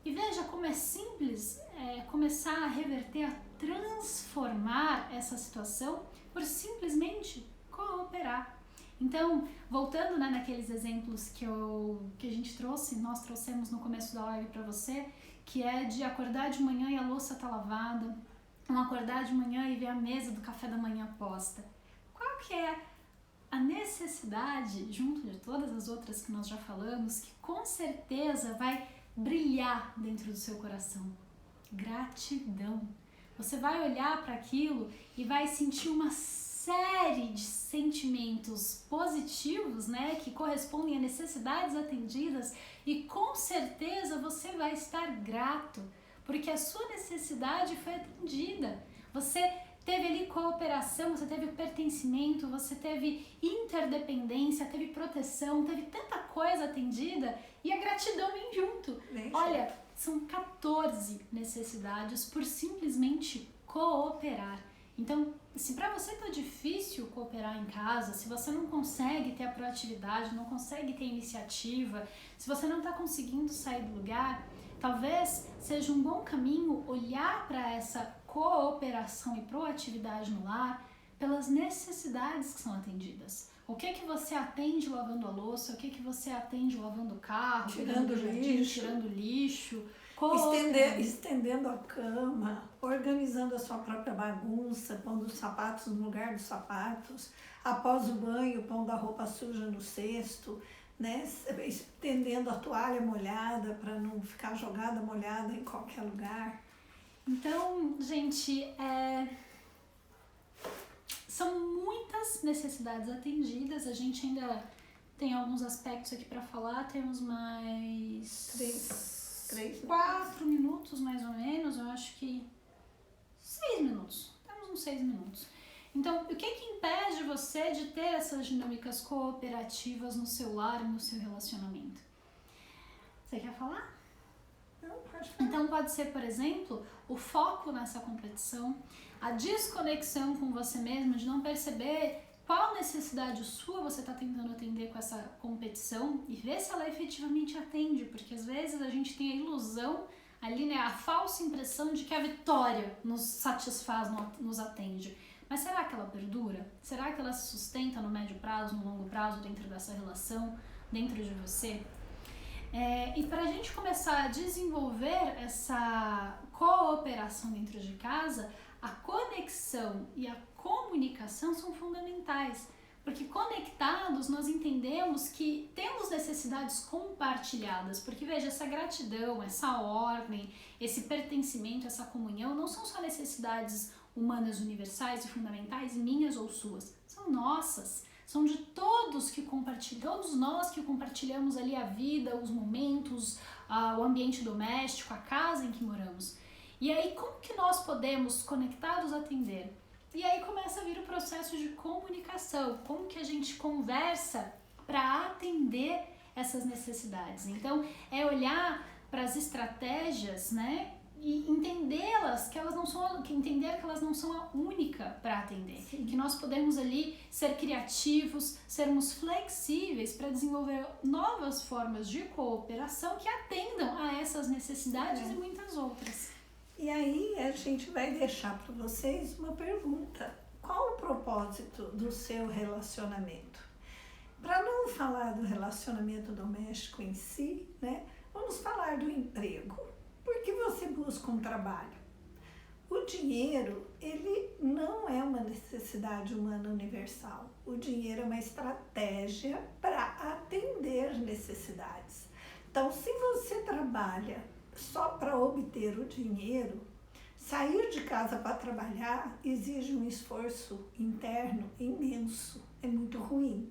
E veja como é simples começar a reverter, a transformar essa situação por simplesmente cooperar. Então, voltando, né, naqueles exemplos que a gente trouxe, nós trouxemos no começo da live para você, que é de acordar de manhã e a louça tá lavada, não acordar de manhã e ver a mesa do café da manhã posta. Qual que é a necessidade, junto de todas as outras que nós já falamos, que com certeza vai brilhar dentro do seu coração? Gratidão. Você vai olhar para aquilo e vai sentir uma série de sentimentos positivos, né, que correspondem a necessidades atendidas, e com certeza você vai estar grato, porque a sua necessidade foi atendida. Você teve ali cooperação, você teve pertencimento, você teve interdependência, teve proteção, teve tanta coisa atendida, e a gratidão vem junto. Olha, são 14 necessidades por simplesmente cooperar. Então, se para você tá difícil cooperar em casa, se você não consegue ter a proatividade, não consegue ter iniciativa, se você não está conseguindo sair do lugar, talvez seja um bom caminho olhar para essa cooperação e proatividade no lar pelas necessidades que são atendidas. O que você atende lavando a louça, o que você atende lavando o carro, tirando lixo, estendendo a cama, organizando a sua própria bagunça, pondo os sapatos no lugar dos sapatos, após o banho, pondo a roupa suja no cesto, né? Estendendo a toalha molhada para não ficar jogada molhada em qualquer lugar. Então, gente, são muitas necessidades atendidas. A gente ainda tem alguns aspectos aqui para falar. Temos mais 4 minutos, mais ou menos. Eu acho que 6 minutos. Temos uns 6 minutos. Então, o que impede você de ter essas dinâmicas cooperativas no seu lar e no seu relacionamento? Você quer falar? Não, pode falar. Então, pode ser, por exemplo, o foco nessa competição, a desconexão com você mesmo, de não perceber qual necessidade sua você está tentando atender com essa competição e ver se ela efetivamente atende, porque às vezes a gente tem a ilusão ali, né, a falsa impressão de que a vitória nos satisfaz, nos atende. Mas será que ela perdura? Será que ela se sustenta no médio prazo, no longo prazo, dentro dessa relação, dentro de você? E para a gente começar a desenvolver essa cooperação dentro de casa, a conexão e a comunicação são fundamentais, porque conectados nós entendemos que temos necessidades compartilhadas, porque veja, essa gratidão, essa ordem, esse pertencimento, essa comunhão não são só necessidades humanas universais e fundamentais, minhas ou suas, são nossas. São de todos nós que compartilhamos ali a vida, os momentos, o ambiente doméstico, a casa em que moramos. E aí, como que nós podemos, conectados, atender? E aí começa a vir o processo de comunicação, como que a gente conversa para atender essas necessidades. Então, é olhar para as estratégias, né, e entendê-las, que elas não são, entender que elas não são a única para atender. Sim. Que nós podemos ali ser criativos, sermos flexíveis para desenvolver novas formas de cooperação que atendam a essas necessidades e muitas outras. E aí a gente vai deixar para vocês uma pergunta. Qual o propósito do seu relacionamento? Para não falar do relacionamento doméstico em si, né, vamos falar do emprego. Por que você busca um trabalho? O dinheiro, ele não é uma necessidade humana universal. O dinheiro é uma estratégia para atender necessidades. Então, se você trabalha só para obter o dinheiro, sair de casa para trabalhar exige um esforço interno imenso, é muito ruim.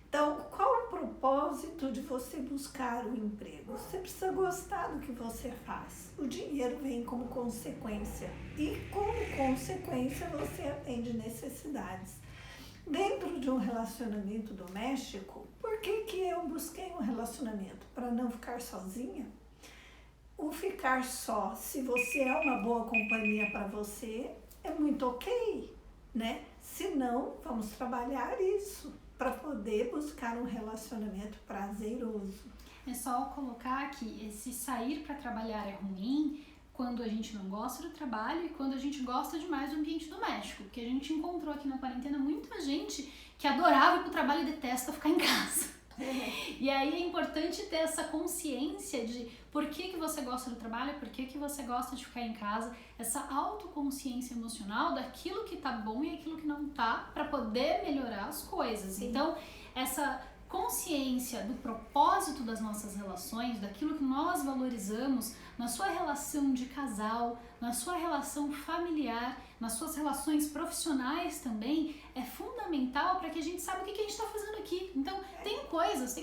Então, qual o propósito de você buscar o emprego? Você precisa gostar do que você faz. O dinheiro vem como consequência e, como consequência, você atende necessidades. Dentro de um relacionamento doméstico, por que eu busquei um relacionamento? Para não ficar sozinha? O ficar só, se você é uma boa companhia para você, é muito ok, né? Se não, vamos trabalhar isso para poder buscar um relacionamento prazeroso. É só colocar que esse sair para trabalhar é ruim quando a gente não gosta do trabalho e quando a gente gosta demais do ambiente doméstico. Porque a gente encontrou aqui na quarentena muita gente que adorava ir pro trabalho e detesta ficar em casa. E aí é importante ter essa consciência de por que você gosta do trabalho, por que você gosta de ficar em casa, essa autoconsciência emocional daquilo que tá bom e aquilo que não tá, para poder melhorar as coisas. Sim. Então, essa consciência do propósito das nossas relações, daquilo que nós valorizamos na sua relação de casal, na sua relação familiar, nas suas relações profissionais também, é fundamental para que a gente saiba o que a gente está fazendo aqui. Então, tem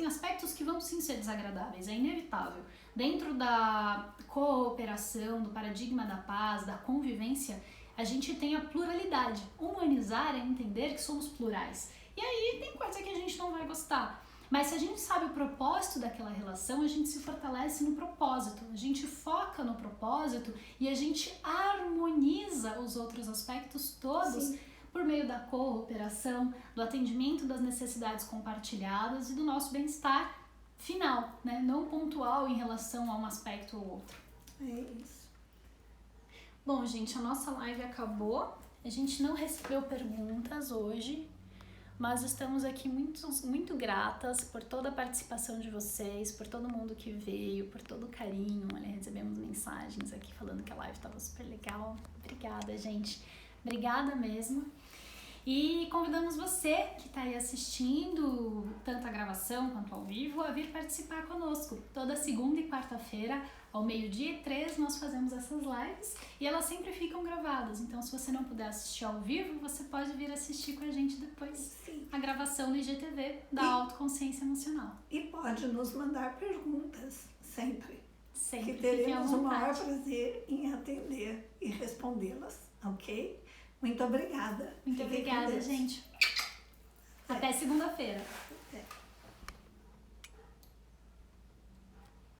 aspectos que vão sim ser desagradáveis, é inevitável. Dentro da cooperação, do paradigma da paz, da convivência, a gente tem a pluralidade. Humanizar é entender que somos plurais. E aí tem coisa que a gente não vai gostar. Mas se a gente sabe o propósito daquela relação, a gente se fortalece no propósito. A gente foca no propósito e a gente harmoniza os outros aspectos todos. Sim. Por meio da cooperação, do atendimento das necessidades compartilhadas e do nosso bem-estar final, né? Não pontual em relação a um aspecto ou outro. É isso. Bom, gente, a nossa live acabou. A gente não recebeu perguntas hoje, mas estamos aqui muito gratas por toda a participação de vocês, por todo mundo que veio, por todo o carinho. Olha, recebemos mensagens aqui falando que a live estava super legal. Obrigada, gente. Obrigada mesmo. E convidamos você que está aí assistindo, tanto a gravação quanto ao vivo, a vir participar conosco. Toda segunda e quarta-feira, ao 12h03, nós fazemos essas lives e elas sempre ficam gravadas. Então, se você não puder assistir ao vivo, você pode vir assistir com a gente depois. Sim. A gravação no IGTV da Autoconsciência Emocional. E pode nos mandar perguntas, sempre. Sempre. Que teremos o maior prazer em atender e respondê-las, ok? Muito obrigada. Muito obrigada, gente. Até segunda-feira.